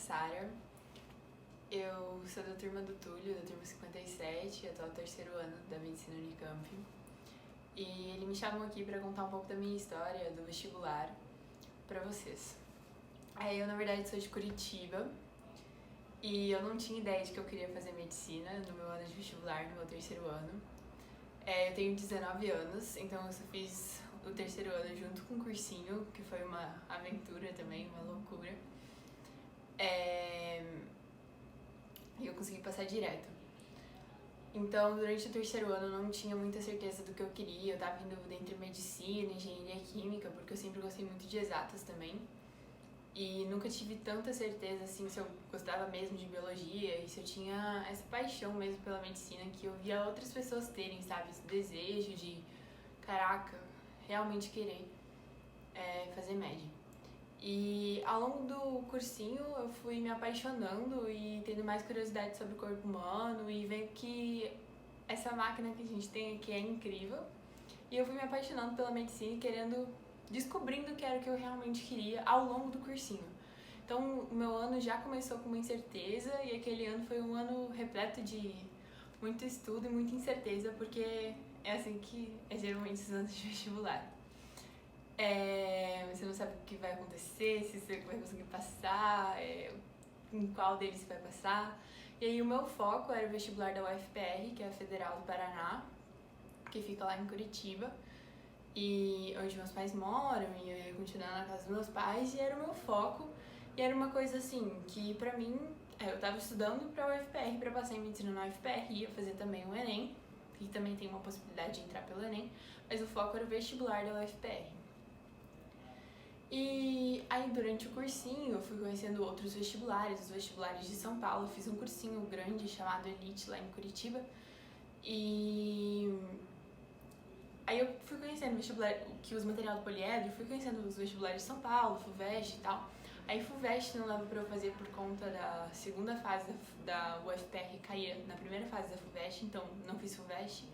Sara, eu sou da turma do Túlio, da turma 57, eu tô no terceiro ano da Medicina Unicamp. E ele me chamou aqui pra contar um pouco da minha história do vestibular pra vocês. Eu, na verdade, sou de Curitiba e eu não tinha ideia de que eu queria fazer medicina no meu ano de vestibular, no meu terceiro ano. Eu tenho 19 anos, então eu só fiz o terceiro ano junto com o cursinho, que foi uma aventura também, uma loucura. E eu consegui passar direto. Então, durante o terceiro ano, eu não tinha muita certeza do que eu queria. Eu tava em dúvida entre medicina, engenharia química, porque eu sempre gostei muito de exatas também. E nunca tive tanta certeza, assim, se eu gostava mesmo de biologia e se eu tinha essa paixão mesmo pela medicina que eu via outras pessoas terem, sabe? Esse desejo de, caraca, realmente querer fazer média. E ao longo do cursinho eu fui me apaixonando e tendo mais curiosidade sobre o corpo humano e vendo que essa máquina que a gente tem aqui é incrível. E eu fui me apaixonando pela medicina e descobrindo o que era o que eu realmente queria ao longo do cursinho. Então o meu ano já começou com uma incerteza e aquele ano foi um ano repleto de muito estudo e muita incerteza, porque é assim que é geralmente os anos de vestibular. Você não sabe o que vai acontecer, se você vai conseguir passar, em qual deles você vai passar. E aí o meu foco era o vestibular da UFPR, que é a Federal do Paraná, que fica lá em Curitiba, e onde meus pais moram, e eu ia continuar na casa dos meus pais, e era o meu foco. E era uma coisa assim, que pra mim, eu tava estudando pra UFPR, pra passar em medicina na UFPR, ia fazer também o Enem, que também tem uma possibilidade de entrar pelo Enem, mas o foco era o vestibular da UFPR. E aí, durante o cursinho, eu fui conhecendo outros vestibulares, os vestibulares de São Paulo. Fiz um cursinho grande chamado Elite lá em Curitiba. E aí eu fui conhecendo vestibular, que usa material do poliedro, fui conhecendo os vestibulares de São Paulo, FUVEST e tal. Aí FUVEST não dava pra eu fazer por conta da segunda fase da UFPR, caía na primeira fase da FUVEST, então não fiz FUVEST.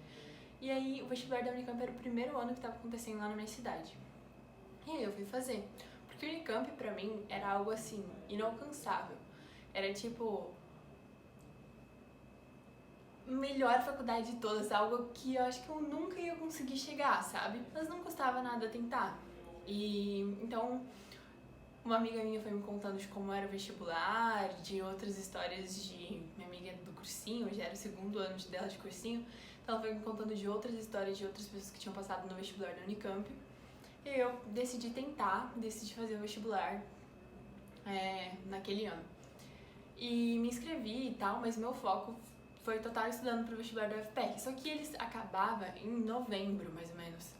E aí o vestibular da Unicamp era o primeiro ano que tava acontecendo lá na minha cidade. E aí eu fui fazer. Porque o Unicamp pra mim era algo assim, inalcançável. Era tipo melhor faculdade de todas, algo que eu acho que eu nunca ia conseguir chegar, sabe? Mas não custava nada tentar. E então uma amiga minha foi me contando de como era o vestibular, de outras histórias de minha amiga do cursinho, já era o segundo ano dela de cursinho, então ela foi me contando de outras histórias de outras pessoas que tinham passado no vestibular da Unicamp. E eu decidi fazer o vestibular naquele ano. E me inscrevi e tal, mas meu foco foi total estudando pro vestibular da UFPR. Só que eles acabava em novembro, mais ou menos.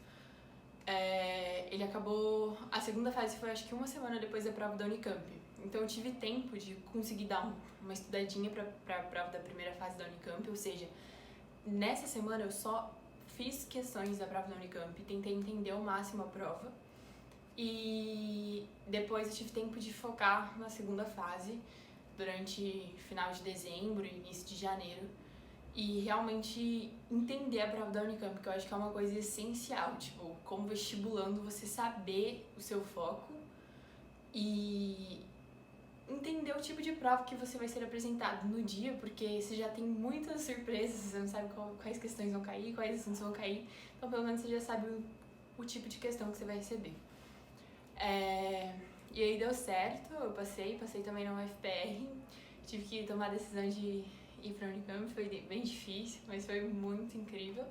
Ele acabou... A segunda fase foi acho que uma semana depois da prova da Unicamp. Então eu tive tempo de conseguir dar uma estudadinha pra prova da primeira fase da Unicamp. Ou seja, nessa semana eu só fiz questões da prova da Unicamp, tentei entender ao máximo a prova. E depois eu tive tempo de focar na segunda fase, durante final de dezembro e início de janeiro, e realmente entender a prova da Unicamp, que eu acho que é uma coisa essencial, tipo, como vestibulando, você saber o seu foco e entender o tipo de prova que você vai ser apresentado no dia, porque você já tem muitas surpresas, você não sabe quais questões vão cair, quais assuntos vão cair, então pelo menos você já sabe o tipo de questão que você vai receber. E aí deu certo, eu passei também na UFPR, tive que tomar a decisão de ir pra Unicamp, foi bem difícil, mas foi muito incrível.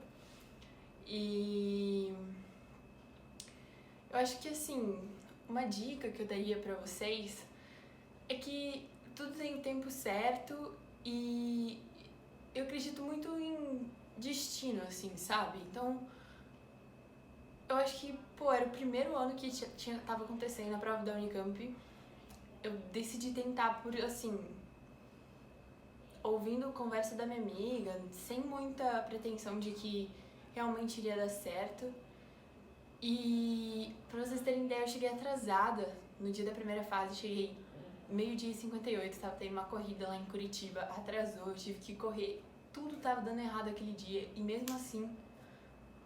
E eu acho que assim, uma dica que eu daria pra vocês é que tudo tem o tempo certo e eu acredito muito em destino, assim, sabe? Então, eu acho que, era o primeiro ano que tava acontecendo a prova da Unicamp. Eu decidi tentar por, assim, ouvindo conversa da minha amiga, sem muita pretensão de que realmente iria dar certo. E, pra vocês terem ideia, eu cheguei atrasada no dia da primeira fase, cheguei 12h58, tava tendo uma corrida lá em Curitiba, atrasou, eu tive que correr, tudo tava dando errado aquele dia e mesmo assim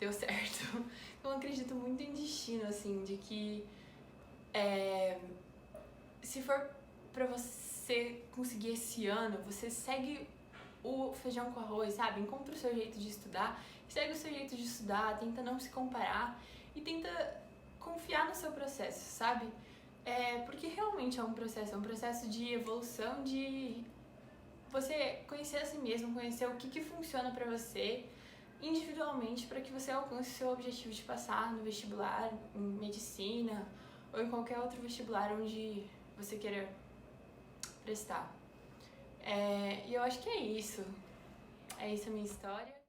deu certo. Então eu acredito muito em destino, assim, de que se for pra você você conseguir esse ano, você segue o feijão com arroz, sabe? Encontra o seu jeito de estudar, segue o seu jeito de estudar, tenta não se comparar e tenta confiar no seu processo, sabe? Porque realmente é um processo de evolução, de você conhecer a si mesmo, conhecer o que funciona pra você individualmente para que você alcance o seu objetivo de passar no vestibular, em medicina ou em qualquer outro vestibular onde você queira prestar. E eu acho que é isso. É isso a minha história.